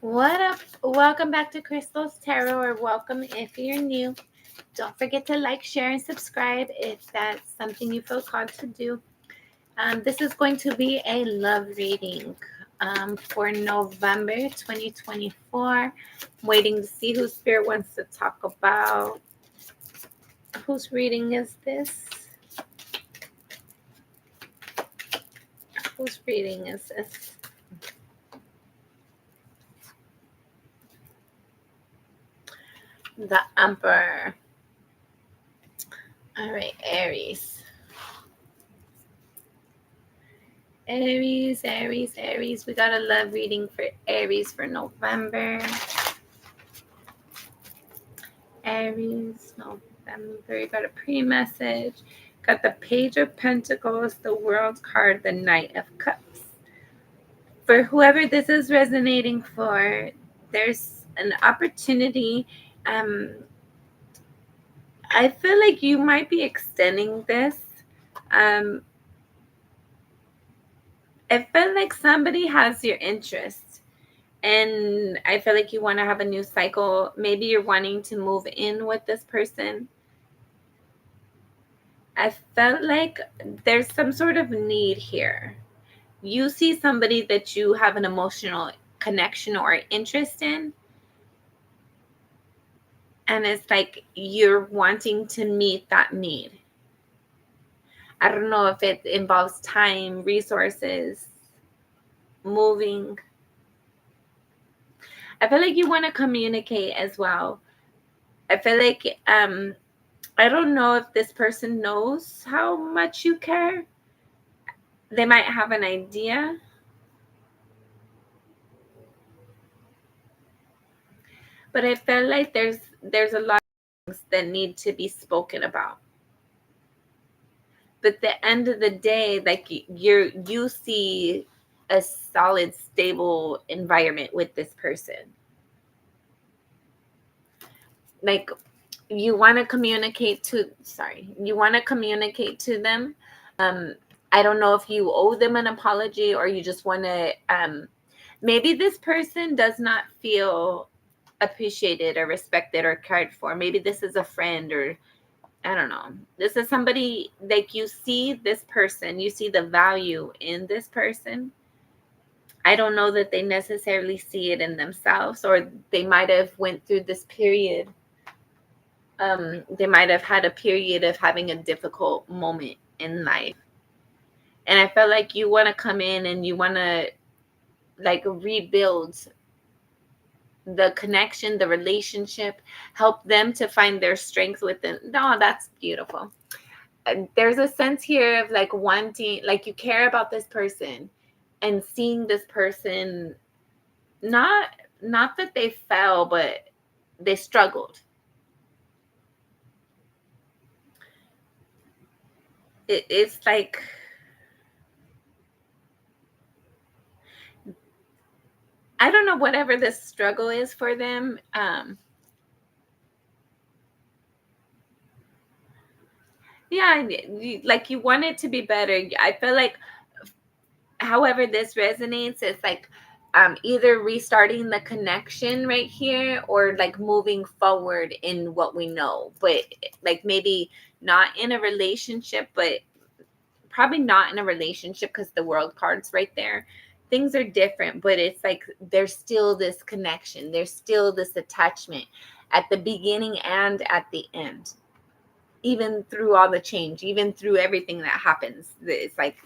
What up? Welcome back to Crystal's Tarot, or welcome if you're new. Don't forget to like, share, and subscribe if that's something you feel called to do. This is going to be a love reading for November 2024. Waiting to see who Spirit wants to talk about. Whose reading is this? Whose reading is this? The Emperor. All right, Aries. Aries. We got a love reading for Aries for November. Aries, November. You got a pre-message. Got the Page of Pentacles, the World card, the Knight of Cups. For whoever this is resonating for, there's an opportunity. I feel like you might be extending this. I feel like somebody has your interest, and I feel like you want to have a new cycle. Maybe you're wanting to move in with this person. I felt like there's some sort of need here. You see somebody that you have an emotional connection or interest in, and it's like you're wanting to meet that need. I don't know if it involves time, resources, moving. I feel like you want to communicate as well. I feel like I don't know if this person knows how much you care. They might have an idea. But I feel like there's a lot of things that need to be spoken about. But at the end of the day, like you see a solid, stable environment with this person. Like you want to communicate to them. I don't know if you owe them an apology or you just want to maybe this person does not feel appreciated or respected or cared for. Maybe this is a friend, or I don't know. This is somebody, like, you see this person, you see the value in this person. I don't know that they necessarily see it in themselves, or they might have went through this period. They might have had a period of having a difficult moment in life. And I felt like you want to come in and you want to like rebuild the connection, the relationship, help them to find their strength within. No, that's beautiful. There's a sense here of like wanting, like you care about this person and seeing this person, not that they fell, but they struggled. It's like I don't know, whatever this struggle is for them. Yeah, like you want it to be better. I feel like, however this resonates, it's like either restarting the connection right here or like moving forward in what we know, but like maybe not in a relationship, but probably not in a relationship because the World card's right there. Things are different, but it's like there's still this connection, there's still this attachment at the beginning and at the end, even through all the change, even through everything that happens. It's like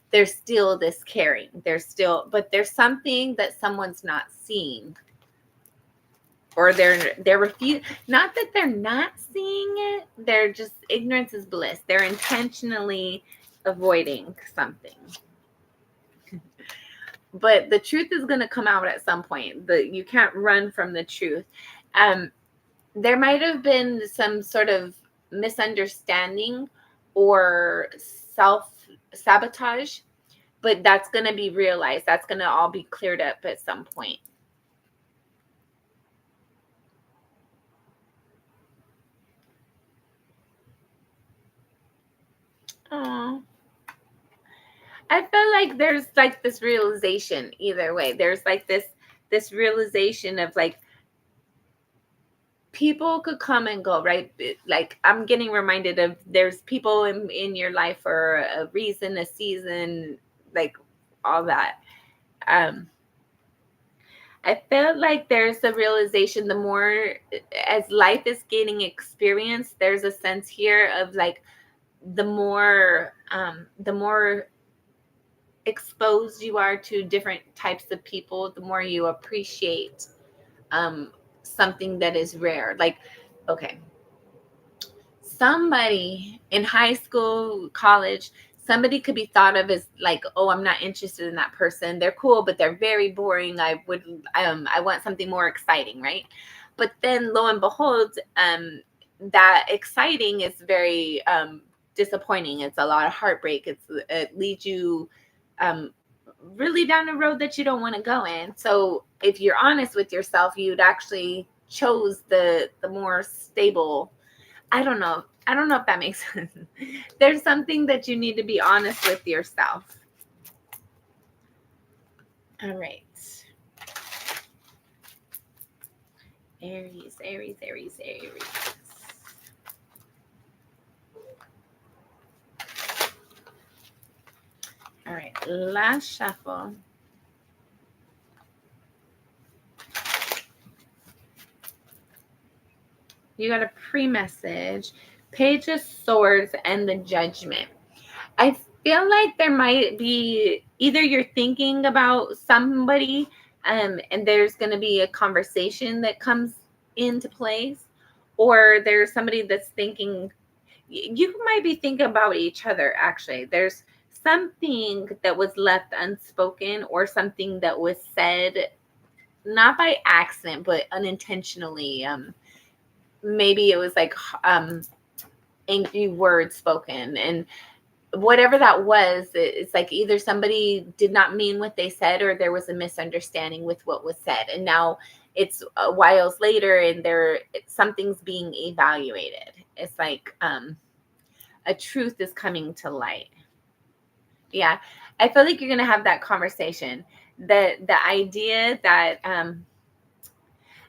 there's still this caring. But there's something that someone's not seeing, or they're refusing. Not that they're not seeing it, they're just, ignorance is bliss. They're intentionally avoiding something. But the truth is going to come out at some point. You can't run from the truth. There might have been some sort of misunderstanding or self-sabotage, but that's going to be realized. That's going to all be cleared up at some point. Oh, I feel like there's like this realization either way. There's like this this realization of like, people could come and go, right? Like, I'm getting reminded of, there's people in your life for a reason, a season, like all that. um I feel like there's a realization, the more as life is gaining experience, there's a sense here of like, the more exposed you are to different types of people, the more you appreciate um something that is rare. Like, okay, somebody in high school, college, somebody could be thought of as like, oh, I'm not interested in that person. They're cool, but they're very boring. I want something more exciting, right? But then lo and behold, that exciting is very disappointing. It's a lot of heartbreak. It leads you um, really down a road that you don't want to go in. So if you're honest with yourself, you'd actually chose the more stable. I don't know if that makes sense. There's something that you need to be honest with yourself. All right. Aries, Aries, Aries, Aries. All right. Last shuffle. You got a pre-message, Page of Swords, and the Judgment. I feel like there might be, either you're thinking about somebody, and there's going to be a conversation that comes into place, or there's somebody that's thinking, you might be thinking about each other. Actually, there's something that was left unspoken, or something that was said not by accident but unintentionally. Maybe it was like angry words spoken, and whatever that was, it's like either somebody did not mean what they said, or there was a misunderstanding with what was said, and now it's a whiles later, and something's being evaluated. It's like a truth is coming to light. Yeah, I feel like you're gonna have that conversation. The idea that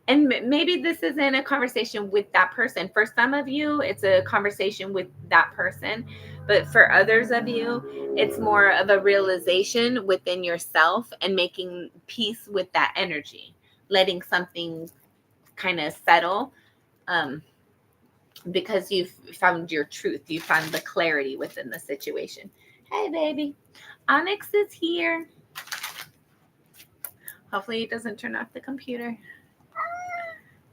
and maybe this isn't a conversation with that person. For some of you, it's a conversation with that person. But for others of you, it's more of a realization within yourself and making peace with that energy, letting something kind of settle, um, because you've found your truth. You found the clarity within the situation. Hey, baby. Onyx is here. Hopefully, it doesn't turn off the computer.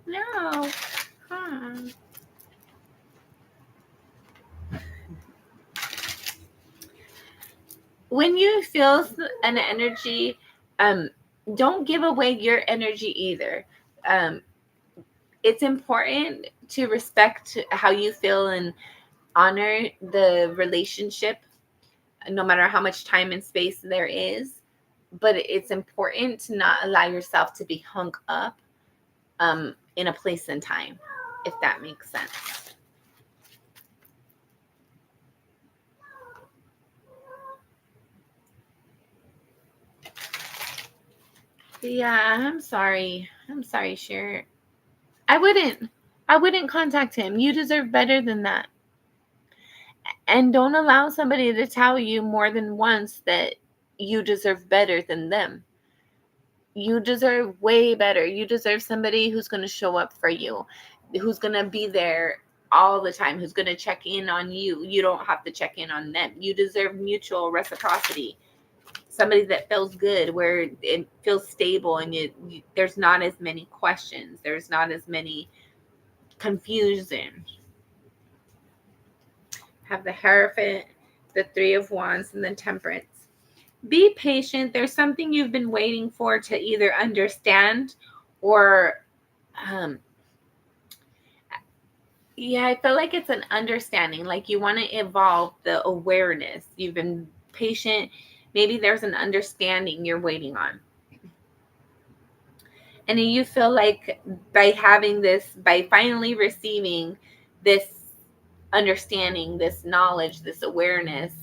No. Huh. When you feel an energy, don't give away your energy either. Um, it's important to respect how you feel and honor the relationship, no matter how much time and space there is. But it's important to not allow yourself to be hung up in a place and time, if that makes sense. Yeah, I'm sorry. I'm sorry, Cher. I wouldn't. I wouldn't contact him. You deserve better than that. And don't allow somebody to tell you more than once that you deserve better than them. You deserve way better. You deserve somebody who's going to show up for you, who's going to be there all the time, who's going to check in on you. You don't have to check in on them. You deserve mutual reciprocity. Somebody that feels good, where it feels stable, and there's not as many questions. There's not as many confusion. Have the Hierophant, the Three of Wands, and the Temperance. Be patient. There's something you've been waiting for to either understand or, yeah, I feel like it's an understanding. Like you want to evolve the awareness. You've been patient. Maybe there's an understanding you're waiting on. And then you feel like by finally receiving this understanding, this knowledge, this awareness,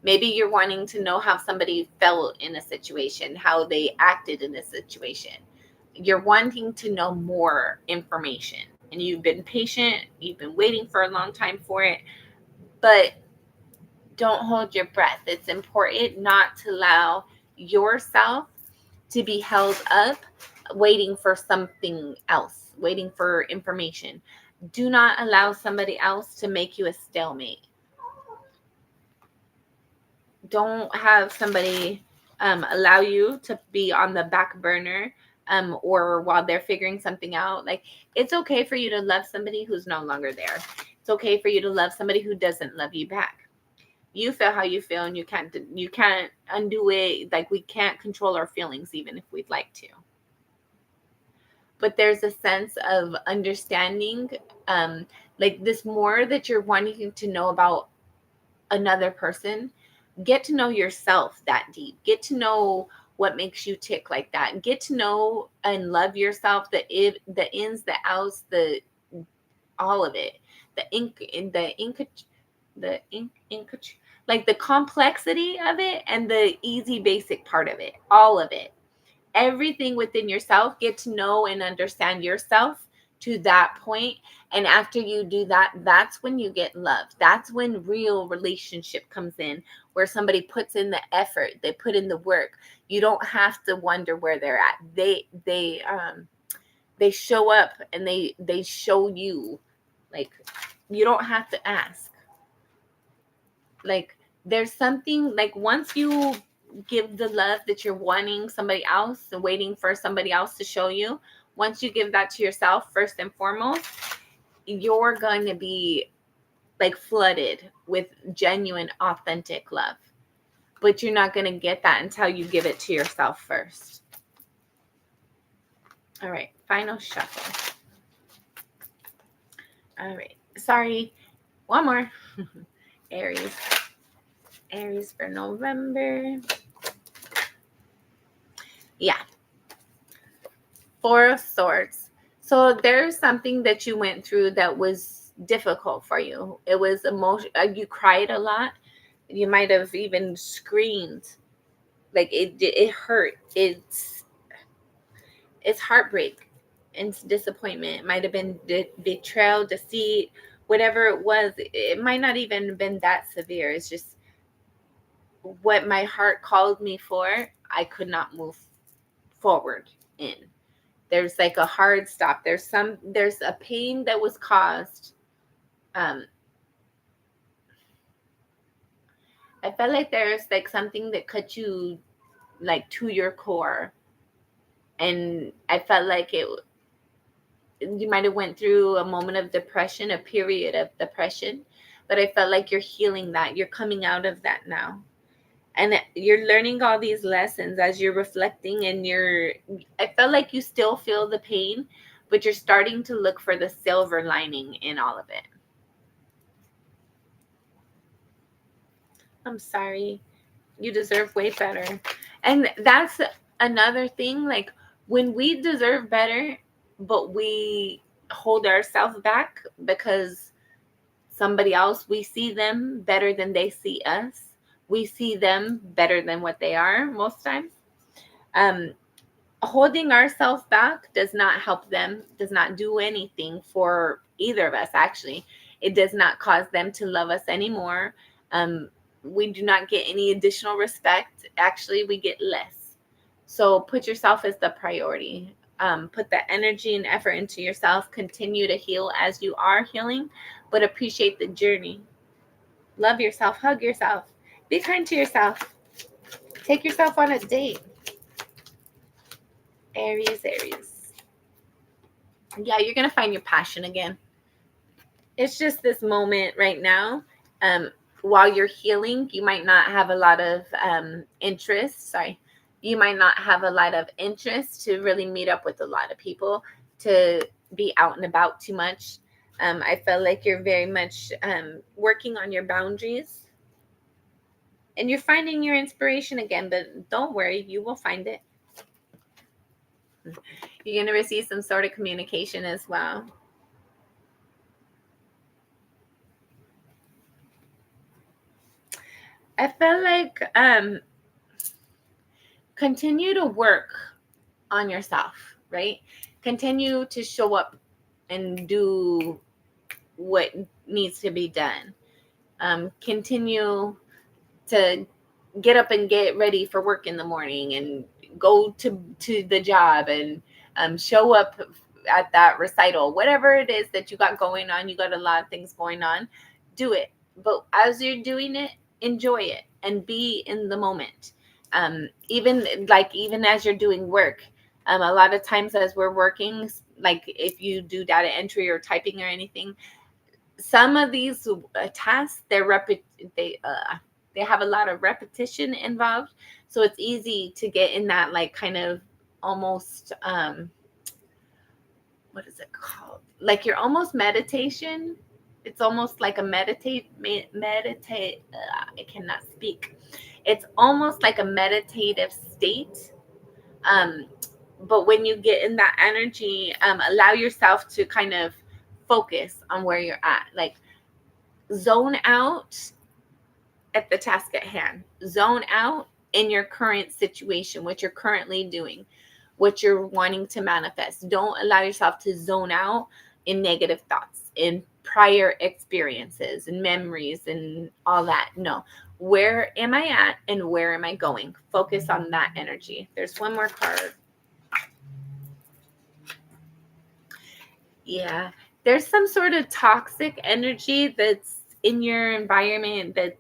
maybe you're wanting to know how somebody felt in a situation, how they acted in a situation. you're wanting to know more information, and you've been patient, you've been waiting for a long time for it, but don't hold your breath. It's important not to allow yourself to be held up waiting for something else, waiting for information. Do not allow somebody else to make you a stalemate. Don't have somebody allow you to be on the back burner, or while they're figuring something out. Like, it's okay for you to love somebody who's no longer there. It's okay for you to love somebody who doesn't love you back. You feel how you feel, and you can't undo it. Like, we can't control our feelings even if we'd like to. But there's a sense of understanding, like this more that you're wanting to know about another person. Get to know yourself that deep. Get to know what makes you tick like that. Get to know and love yourself, the ins, the outs, the all of it. Like the complexity of it and the easy basic part of it. All of it. Everything within yourself. Get to know and understand yourself to that point. And after you do that, that's when you get love. That's when real relationship comes in, where somebody puts in the effort, they put in the work. You don't have to wonder where they're at. They show up, and they show you. Like, you don't have to ask. Like, there's something, like, once you give the love that you're wanting somebody else and waiting for somebody else to show you, once you give that to yourself first and foremost, you're going to be like flooded with genuine, authentic love. But you're not going to get that until you give it to yourself first. All right, final shuffle. All right, sorry, one more. Aries for November. Yeah. Four of Swords. So there's something that you went through that was difficult for you. It was emotion. You cried a lot. You might have even screamed. Like, it hurt. It's heartbreak. It's disappointment. It might have been betrayal, deceit, whatever it was. It might not even have been that severe. It's just what my heart called me for. I could not move forward in. There's like a hard stop. There's a pain that was caused. I felt like there's like something that cut you like to your core. And I felt like you might have went through a moment of depression, a period of depression, but I felt like you're healing that. You're coming out of that now. And you're learning all these lessons as you're reflecting, and I felt like you still feel the pain, but you're starting to look for the silver lining in all of it. I'm sorry. You deserve way better. And that's another thing. Like, when we deserve better, but we hold ourselves back because somebody else, we see them better than they see us. We see them better than what they are most times. Holding ourselves back does not help them, does not do anything for either of us, actually. It does not cause them to love us anymore. We do not get any additional respect. Actually, we get less. So put yourself as the priority. Put that energy and effort into yourself. Continue to heal as you are healing, but appreciate the journey. Love yourself. Hug yourself. Be kind to yourself. Take yourself on a date. Aries. Yeah, you're going to find your passion again. It's just this moment right now. While you're healing, you might not have a lot of interest. You might not have a lot of interest to really meet up with a lot of people, to be out and about too much. I felt like you're very much working on your boundaries, and you're finding your inspiration again, but don't worry, you will find it. You're going to receive some sort of communication as well. I felt like continue to work on yourself. right? Continue to show up and do what needs to be done. Continue to get up and get ready for work in the morning and go to the job and show up at that recital. Whatever it is that you got going on, you got a lot of things going on, do it. But as you're doing it, enjoy it and be in the moment. Even as you're doing work, a lot of times as we're working, like if you do data entry or typing or anything, some of these tasks they have a lot of repetition involved, so it's easy to get in that like kind of almost what is it called, like you're almost meditation. It's almost like a meditate I cannot speak. It's almost like a meditative state. um but when you get in that energy, allow yourself to kind of focus on where you're at, like zone out at the task at hand, zone out in your current situation, what you're currently doing, what you're wanting to manifest. Don't allow yourself to zone out in negative thoughts, in prior experiences and memories and all that. No. Where am I at and where am I going? Focus on that energy. There's one more card. Yeah. There's some sort of toxic energy that's in your environment that's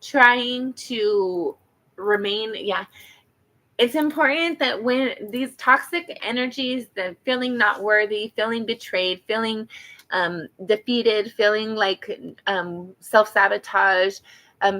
trying to remain. Yeah, it's important that when these toxic energies, the feeling not worthy, feeling betrayed, feeling defeated, feeling like self-sabotage,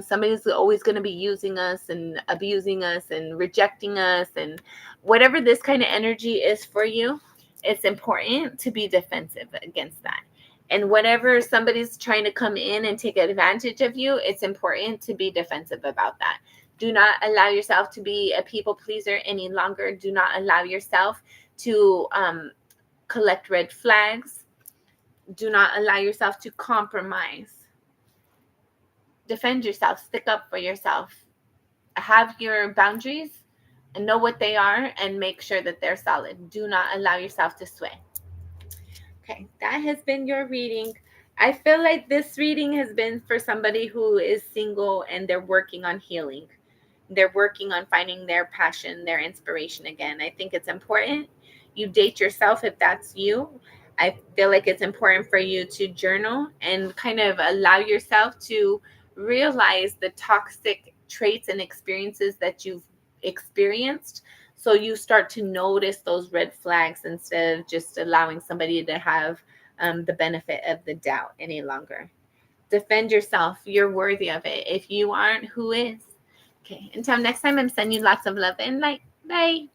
somebody's always going to be using us and abusing us and rejecting us, and whatever this kind of energy is for you, it's important to be defensive against that. And whenever somebody's trying to come in and take advantage of you, it's important to be defensive about that. Do not allow yourself to be a people pleaser any longer. Do not allow yourself to collect red flags. Do not allow yourself to compromise. Defend yourself. Stick up for yourself. Have your boundaries and know what they are and make sure that they're solid. Do not allow yourself to sway. Okay, that has been your reading. I feel like this reading has been for somebody who is single and they're working on healing. They're working on finding their passion, their inspiration again. I think it's important you date yourself if that's you. I feel like it's important for you to journal and kind of allow yourself to realize the toxic traits and experiences that you've experienced. So you start to notice those red flags instead of just allowing somebody to have the benefit of the doubt any longer. Defend yourself. You're worthy of it. If you aren't, who is? Okay, until next time, I'm sending you lots of love and light. Bye.